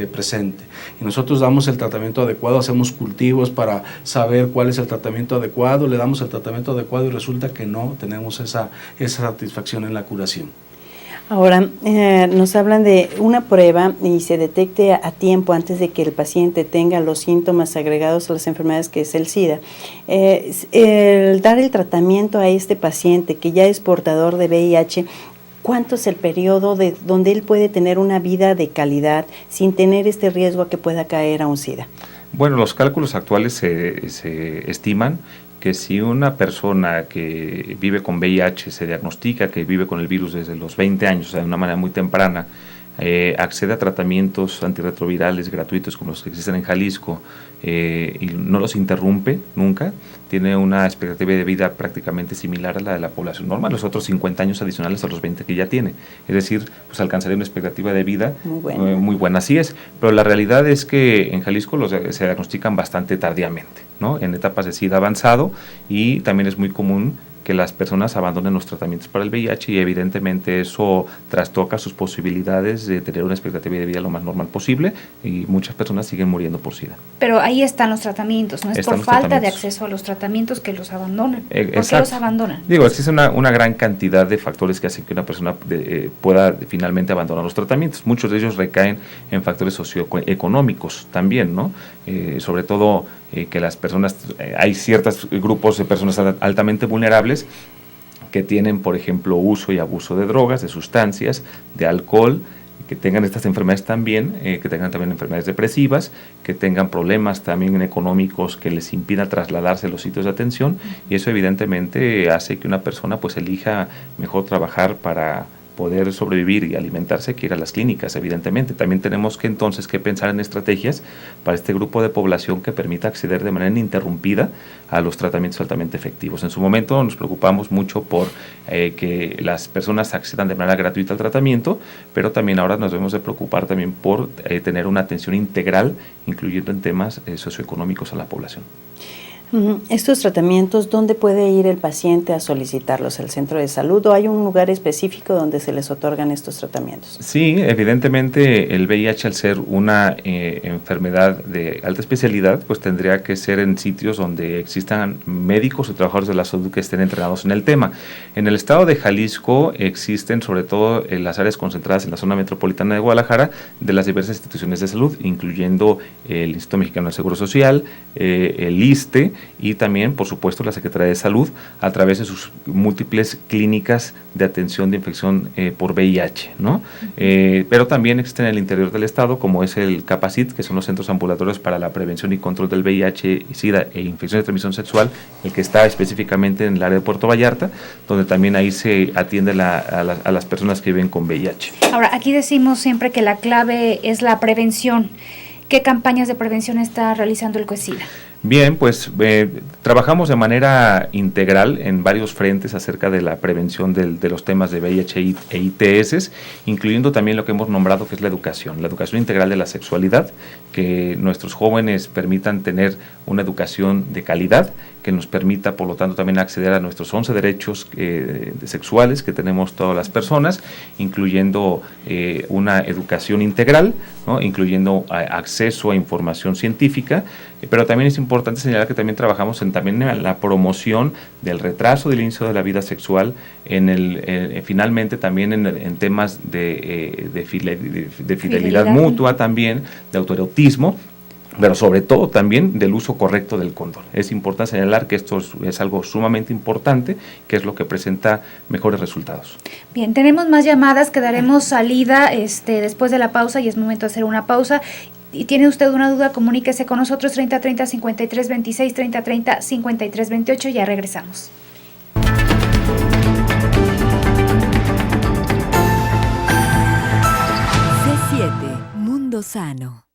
presente. Y nosotros damos el tratamiento adecuado, hacemos cultivos para saber cuál es el tratamiento adecuado, le damos el tratamiento adecuado y resulta que no tenemos esa satisfacción en la curación. Ahora, nos hablan de una prueba y se detecte a tiempo antes de que el paciente tenga los síntomas agregados a las enfermedades, que es el SIDA. El dar el tratamiento a este paciente que ya es portador de VIH, ¿cuánto es el periodo donde él puede tener una vida de calidad sin tener este riesgo a que pueda caer a un SIDA? Bueno, los cálculos actuales se estiman que si una persona que vive con VIH se diagnostica que vive con el virus desde los 20 años, o sea, de una manera muy temprana, accede a tratamientos antirretrovirales gratuitos como los que existen en Jalisco y no los interrumpe nunca, tiene una expectativa de vida prácticamente similar a la de la población normal, los otros 50 años adicionales a los 20 que ya tiene. Es decir, pues alcanzaría una expectativa de vida muy buena, así es. Pero la realidad es que en Jalisco se diagnostican bastante tardíamente, ¿no? En etapas de SIDA avanzado, y también es muy común que las personas abandonen los tratamientos para el VIH y evidentemente eso trastoca sus posibilidades de tener una expectativa de vida lo más normal posible y muchas personas siguen muriendo por SIDA. Pero ahí están los tratamientos, no es por falta de acceso a los tratamientos que los abandonan. ¿Por qué los abandonan? Digo, existe una gran cantidad de factores que hacen que una persona pueda finalmente abandonar los tratamientos. Muchos de ellos recaen en factores socioeconómicos también, ¿no? Sobre todo que las personas, hay ciertos grupos de personas altamente vulnerables que tienen, por ejemplo, uso y abuso de drogas, de sustancias, de alcohol, que tengan estas enfermedades también, que tengan también enfermedades depresivas, que tengan problemas también económicos que les impidan trasladarse a los sitios de atención, y eso evidentemente hace que una persona pues elija mejor trabajar para poder sobrevivir y alimentarse que ir a las clínicas, evidentemente. También tenemos que entonces que pensar en estrategias para este grupo de población que permita acceder de manera ininterrumpida a los tratamientos altamente efectivos. En su momento nos preocupamos mucho por que las personas accedan de manera gratuita al tratamiento, pero también ahora nos debemos de preocupar también por tener una atención integral, incluyendo en temas socioeconómicos a la población. Estos tratamientos, ¿dónde puede ir el paciente a solicitarlos? ¿Al centro de salud o hay un lugar específico donde se les otorgan estos tratamientos? Sí, evidentemente el VIH, al ser una enfermedad de alta especialidad, pues tendría que ser en sitios donde existan médicos o trabajadores de la salud que estén entrenados en el tema. En el estado de Jalisco existen sobre todo en las áreas concentradas en la zona metropolitana de Guadalajara de las diversas instituciones de salud, incluyendo el Instituto Mexicano del Seguro Social, el ISSSTE, y también, por supuesto, la Secretaría de Salud a través de sus múltiples clínicas de atención de infección por VIH, ¿no? Pero también existen en el interior del estado, como es el CAPACIT, que son los centros ambulatorios para la prevención y control del VIH, SIDA e infecciones de transmisión sexual, el que está específicamente en el área de Puerto Vallarta, donde también ahí se atiende a las personas que viven con VIH. Ahora, aquí decimos siempre que la clave es la prevención. ¿Qué campañas de prevención está realizando el COESIDA? Bien, pues trabajamos de manera integral en varios frentes acerca de la prevención de los temas de VIH e ITS, incluyendo también lo que hemos nombrado que es la educación integral de la sexualidad, que nuestros jóvenes permitan tener una educación de calidad, que nos permita, por lo tanto, también acceder a nuestros 11 derechos sexuales que tenemos todas las personas, incluyendo una educación integral, ¿no? Incluyendo acceso a información científica, pero también es importante señalar que también trabajamos en la promoción del retraso del inicio de la vida sexual, finalmente también en temas de fidelidad mutua también, de autoerotismo, pero sobre todo también del uso correcto del condón. Es importante señalar que esto es algo sumamente importante, que es lo que presenta mejores resultados. Bien, tenemos más llamadas que daremos salida después de la pausa, y es momento de hacer una pausa. Y tiene usted una duda, comuníquese con nosotros 3030 5326, 3030 5328, ya regresamos. C7, Mundo Sano.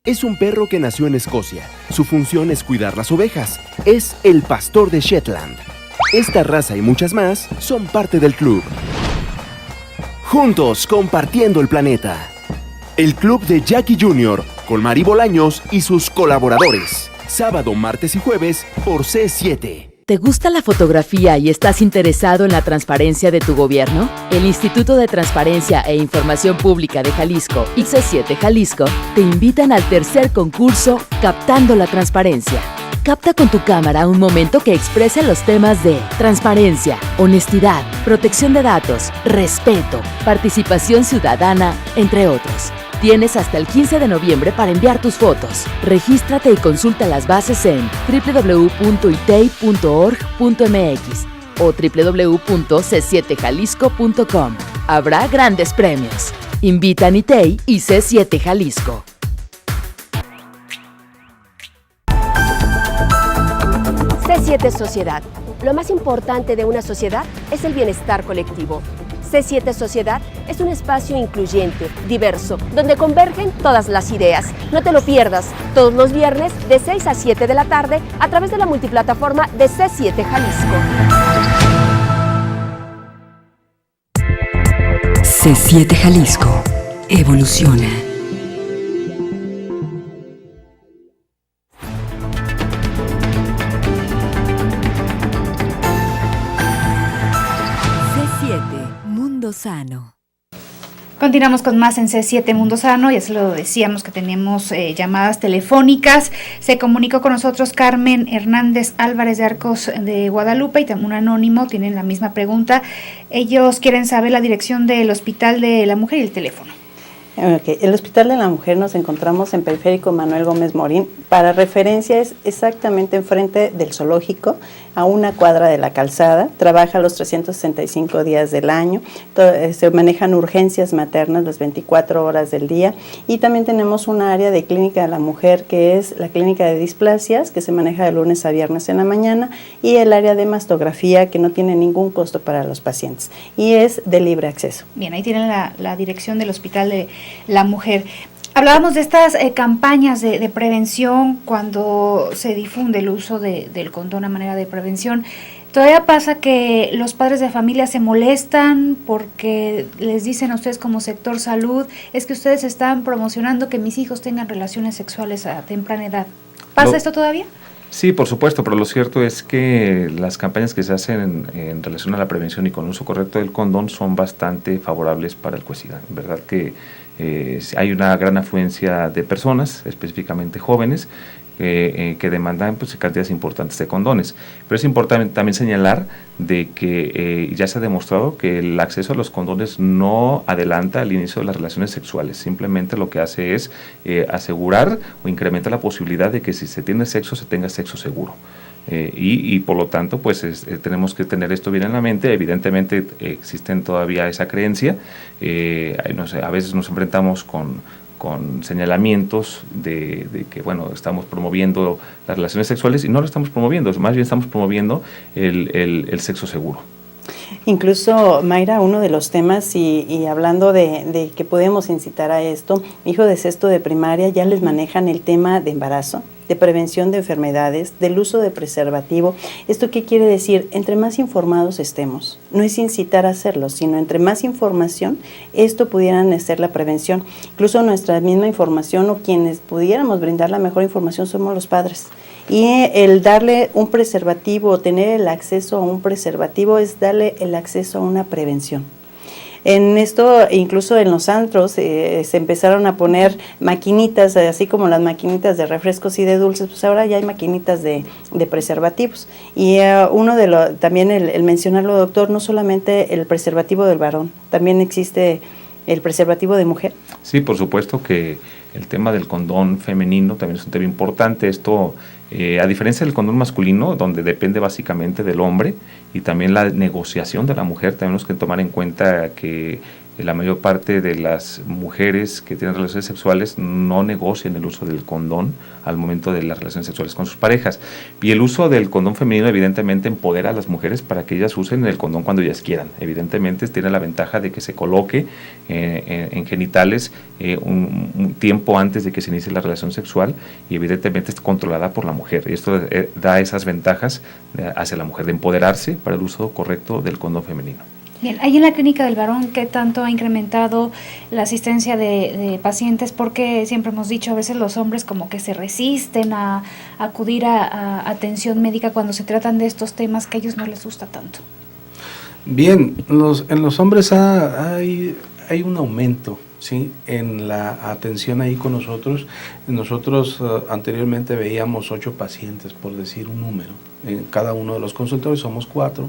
Es un perro que nació en Escocia. Su función es cuidar las ovejas. Es el pastor de Shetland. Esta raza y muchas más son parte del club. Juntos compartiendo el planeta. El club de Jackie Jr. con Mari Bolaños y sus colaboradores. Sábado, martes y jueves por C7. ¿Te gusta la fotografía y estás interesado en la transparencia de tu gobierno? El Instituto de Transparencia e Información Pública de Jalisco y C7 Jalisco te invitan al tercer concurso Captando la Transparencia. Capta con tu cámara un momento que exprese los temas de transparencia, honestidad, protección de datos, respeto, participación ciudadana, entre otros. Tienes hasta el 15 de noviembre para enviar tus fotos. Regístrate y consulta las bases en www.itei.org.mx o www.c7jalisco.com. Habrá grandes premios. Invitan ITEI y C7 Jalisco. C7 Sociedad. Lo más importante de una sociedad es el bienestar colectivo. C7 Sociedad es un espacio incluyente, diverso, donde convergen todas las ideas. No te lo pierdas, todos los viernes de 6 a 7 de la tarde a través de la multiplataforma de C7 Jalisco. C7 Jalisco. Evoluciona. Mundo Sano. Continuamos con más en C7 Mundo Sano, ya se lo decíamos que tenemos llamadas telefónicas. Se comunicó con nosotros Carmen Hernández Álvarez de Arcos de Guadalupe y también un anónimo, tienen la misma pregunta. Ellos quieren saber la dirección del Hospital de la Mujer y el teléfono. Okay. El Hospital de la Mujer nos encontramos en Periférico Manuel Gómez Morín. Para referencia es exactamente enfrente del zoológico, a una cuadra de la calzada. Trabaja los 365 días del año. Se manejan urgencias maternas las 24 horas del día. Y también tenemos un área de clínica de la mujer, que es la clínica de displasias, que se maneja de lunes a viernes en la mañana, y el área de mastografía, que no tiene ningún costo para los pacientes y es de libre acceso. Bien, ahí tienen la dirección del Hospital de la Mujer. Hablábamos de estas campañas de prevención cuando se difunde el uso del condón a manera de prevención. Todavía pasa que los padres de familia se molestan porque les dicen a ustedes como sector salud, es que ustedes están promocionando que mis hijos tengan relaciones sexuales a temprana edad. ¿Pasa esto todavía? Sí, por supuesto, pero lo cierto es que las campañas que se hacen en relación a la prevención y con el uso correcto del condón son bastante favorables para el COESIDA. En verdad que hay una gran afluencia de personas, específicamente jóvenes, que demandan pues, cantidades importantes de condones. Pero es importante también señalar de que ya se ha demostrado que el acceso a los condones no adelanta el inicio de las relaciones sexuales, simplemente lo que hace es asegurar o incrementar la posibilidad de que si se tiene sexo, se tenga sexo seguro. Y por lo tanto, pues tenemos que tener esto bien en la mente. Evidentemente existen todavía esa creencia, no sé, a veces nos enfrentamos con señalamientos de que, bueno, estamos promoviendo las relaciones sexuales y no lo estamos promoviendo, más bien estamos promoviendo el sexo seguro. Incluso, Mayra, uno de los temas, y hablando de que podemos incitar a esto, mi hijo de sexto de primaria ya les manejan el tema de embarazo, de prevención de enfermedades, del uso de preservativo. ¿Esto qué quiere decir? Entre más informados estemos, no es incitar a hacerlo, sino entre más información, esto pudieran ser la prevención. Incluso nuestra misma información o quienes pudiéramos brindar la mejor información somos los padres. Y el darle un preservativo o tener el acceso a un preservativo es darle el acceso a una prevención. En esto, incluso en los antros, se empezaron a poner maquinitas, así como las maquinitas de refrescos y de dulces, pues ahora ya hay maquinitas de preservativos. Y también el mencionarlo, doctor, no solamente el preservativo del varón, también existe el preservativo de mujer. Sí, por supuesto que el tema del condón femenino también es un tema importante. Esto, a diferencia del condón masculino, donde depende básicamente del hombre, y también la negociación de la mujer, tenemos que tomar en cuenta que la mayor parte de las mujeres que tienen relaciones sexuales no negocian el uso del condón al momento de las relaciones sexuales con sus parejas. Y el uso del condón femenino evidentemente empodera a las mujeres para que ellas usen el condón cuando ellas quieran. Evidentemente tiene la ventaja de que se coloque en genitales un tiempo antes de que se inicie la relación sexual, y evidentemente es controlada por la mujer. Y esto da esas ventajas hacia la mujer de empoderarse para el uso correcto del condón femenino. Bien, ahí en la clínica del varón, ¿qué tanto ha incrementado la asistencia de pacientes? Porque siempre hemos dicho, a veces los hombres como que se resisten a acudir a atención médica cuando se tratan de estos temas que a ellos no les gusta tanto. Bien, en los hombres hay un aumento, ¿sí?, en la atención ahí con nosotros. Nosotros anteriormente veíamos 8 pacientes, por decir un número. En cada uno de los consultorios somos 4,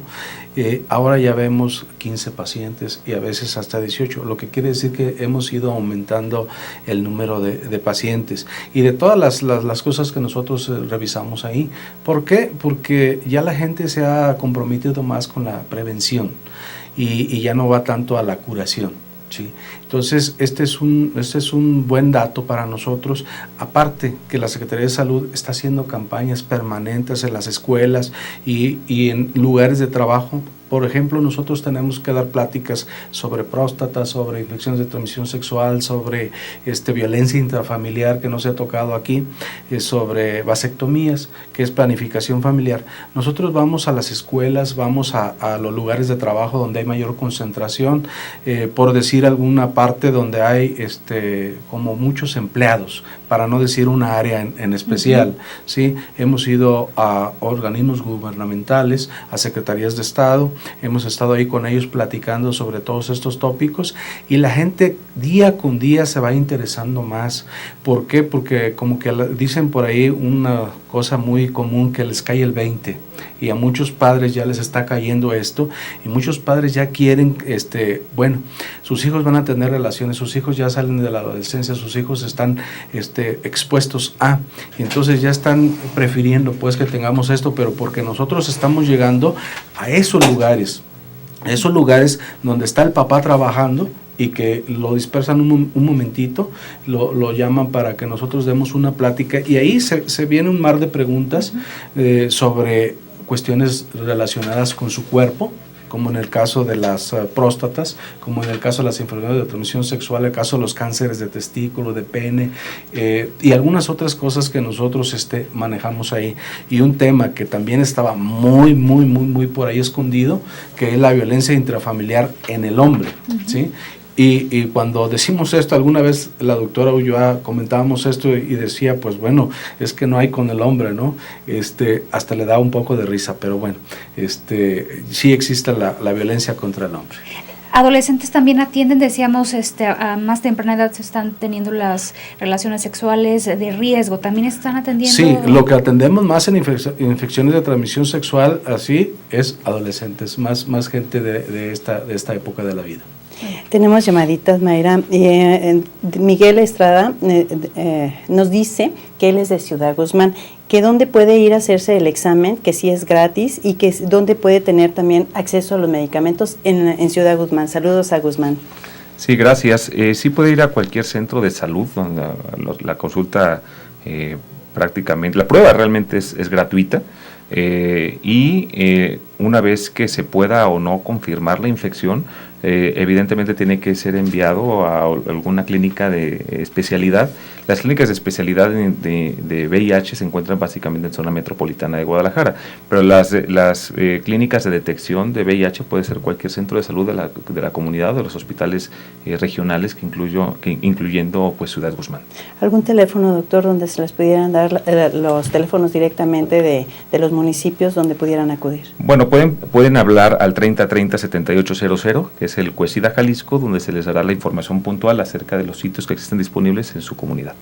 ahora ya vemos 15 pacientes y a veces hasta 18, lo que quiere decir que hemos ido aumentando el número de pacientes y de todas las cosas que nosotros revisamos ahí. ¿Por qué? Porque ya la gente se ha comprometido más con la prevención y ya no va tanto a la curación. Sí. Entonces, este es un buen dato para nosotros, aparte que la Secretaría de Salud está haciendo campañas permanentes en las escuelas y en lugares de trabajo. Por ejemplo, nosotros tenemos que dar pláticas sobre próstata, sobre infecciones de transmisión sexual, sobre violencia intrafamiliar que no se ha tocado aquí, sobre vasectomías, que es planificación familiar. Nosotros vamos a las escuelas, vamos a los lugares de trabajo donde hay mayor concentración, por decir alguna parte donde hay como muchos empleados, para no decir una área en especial. ¿Sí? Hemos ido a organismos gubernamentales, a secretarías de Estado, hemos estado ahí con ellos platicando sobre todos estos tópicos y la gente día con día se va interesando más. ¿Por qué? Porque como que dicen por ahí una cosa muy común, que les cae el 20, y a muchos padres ya les está cayendo esto, y muchos padres ya quieren, bueno, sus hijos van a tener relaciones, sus hijos ya salen de la adolescencia, sus hijos están expuestos a, y entonces ya están prefiriendo pues que tengamos esto, pero porque nosotros estamos llegando a esos lugares donde está el papá trabajando, y que lo dispersan un momentito, lo llaman para que nosotros demos una plática, y ahí se viene un mar de preguntas sobre cuestiones relacionadas con su cuerpo, como en el caso de las próstatas, como en el caso de las enfermedades de transmisión sexual, el caso de los cánceres de testículo, de pene, y algunas otras cosas que nosotros manejamos ahí. Y un tema que también estaba muy por ahí escondido, que es la violencia intrafamiliar en el hombre, ¿sí? Y cuando decimos esto, alguna vez la doctora Ulloa comentábamos esto y decía, pues bueno, es que no hay con el hombre, ¿no? Hasta le da un poco de risa, pero bueno, sí existe la violencia contra el hombre. Adolescentes también atienden, decíamos, a más temprana edad se están teniendo las relaciones sexuales de riesgo, ¿también están atendiendo? Sí, lo que atendemos más en infecciones de transmisión sexual, así, es adolescentes, más gente de esta época de la vida. Tenemos llamaditas, Mayra. Miguel Estrada nos dice que él es de Ciudad Guzmán, que dónde puede ir a hacerse el examen, que sí es gratis, y que dónde puede tener también acceso a los medicamentos en Ciudad Guzmán. Saludos a Guzmán. Sí, gracias. Sí puede ir a cualquier centro de salud donde la consulta prácticamente, la prueba realmente es gratuita. Y una vez que se pueda o no confirmar la infección, evidentemente tiene que ser enviado a alguna clínica de especialidad. Las clínicas de especialidad de VIH se encuentran básicamente en zona metropolitana de Guadalajara, pero las clínicas de detección de VIH puede ser cualquier centro de salud de la comunidad o de los hospitales regionales, incluyendo pues Ciudad Guzmán. ¿Algún teléfono, doctor, donde se les pudieran dar los teléfonos directamente de los municipios donde pudieran acudir? Bueno, pueden hablar al 3030-7800, que es el CUESIDA Jalisco, donde se les dará la información puntual acerca de los sitios que existen disponibles en su comunidad.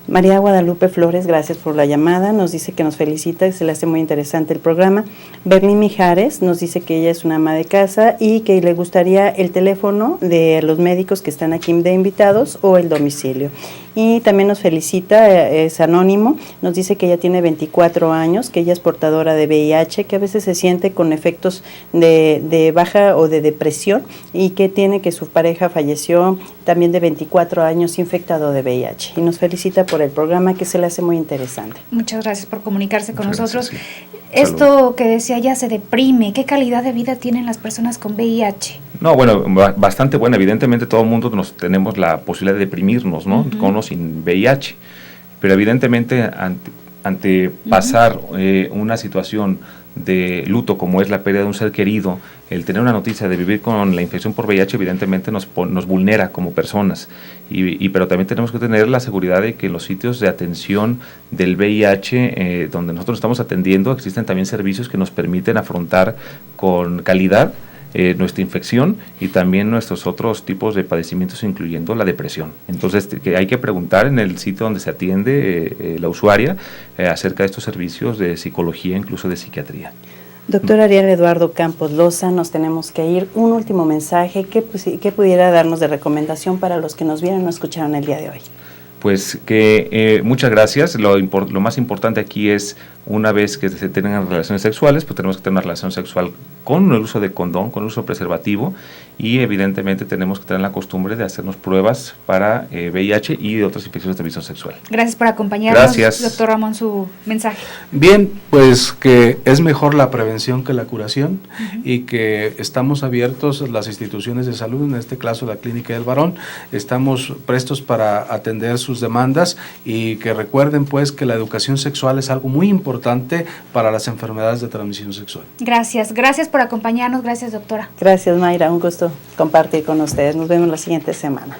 María Guadalupe Flores, gracias por la llamada, nos dice que nos felicita, que se le hace muy interesante el programa. Berlín Mijares nos dice que ella es una ama de casa y que le gustaría el teléfono de los médicos que están aquí de invitados o el domicilio. Y también nos felicita, es anónimo, nos dice que ella tiene 24 años, que ella es portadora de VIH, que a veces se siente con efectos de baja o de depresión, y que tiene que su pareja falleció también de 24 años infectado de VIH. Y nos felicita por el programa, que se le hace muy interesante. Muchas gracias por comunicarse con nosotros. Gracias, sí. Esto que decía ya se deprime. ¿Qué calidad de vida tienen las personas con VIH? No, bueno, bastante buena. Evidentemente todo el mundo tenemos la posibilidad de deprimirnos, ¿no? Con o sin VIH. Pero evidentemente ante pasar una situación de luto como es la pérdida de un ser querido, el tener una noticia de vivir con la infección por VIH evidentemente nos vulnera como personas, pero también tenemos que tener la seguridad de que en los sitios de atención del VIH donde nosotros estamos atendiendo existen también servicios que nos permiten afrontar con calidad nuestra infección y también nuestros otros tipos de padecimientos, incluyendo la depresión. Entonces que hay que preguntar en el sitio donde se atiende la usuaria acerca de estos servicios de psicología, incluso de psiquiatría. Doctor Ariel Eduardo Campos Loza, nos tenemos que ir. Un último mensaje, ¿qué pudiera darnos de recomendación para los que nos vieron o escucharon el día de hoy? Pues que muchas gracias. Lo más importante aquí es, una vez que se tengan relaciones sexuales, pues tenemos que tener una relación sexual con el uso de condón, con el uso de preservativo, y evidentemente tenemos que tener la costumbre de hacernos pruebas para VIH y de otras infecciones de transmisión sexual. Gracias por acompañarnos. Gracias. Doctor Ramón, su mensaje. Bien, pues que es mejor la prevención que la curación, y que estamos abiertos, las instituciones de salud, en este caso la Clínica del Varón, estamos prestos para atender sus demandas, y que recuerden pues que la educación sexual es algo muy importante para las enfermedades de transmisión sexual. Gracias por acompañarnos, gracias doctora. Gracias Mayra, un gusto compartir con ustedes, nos vemos la siguiente semana.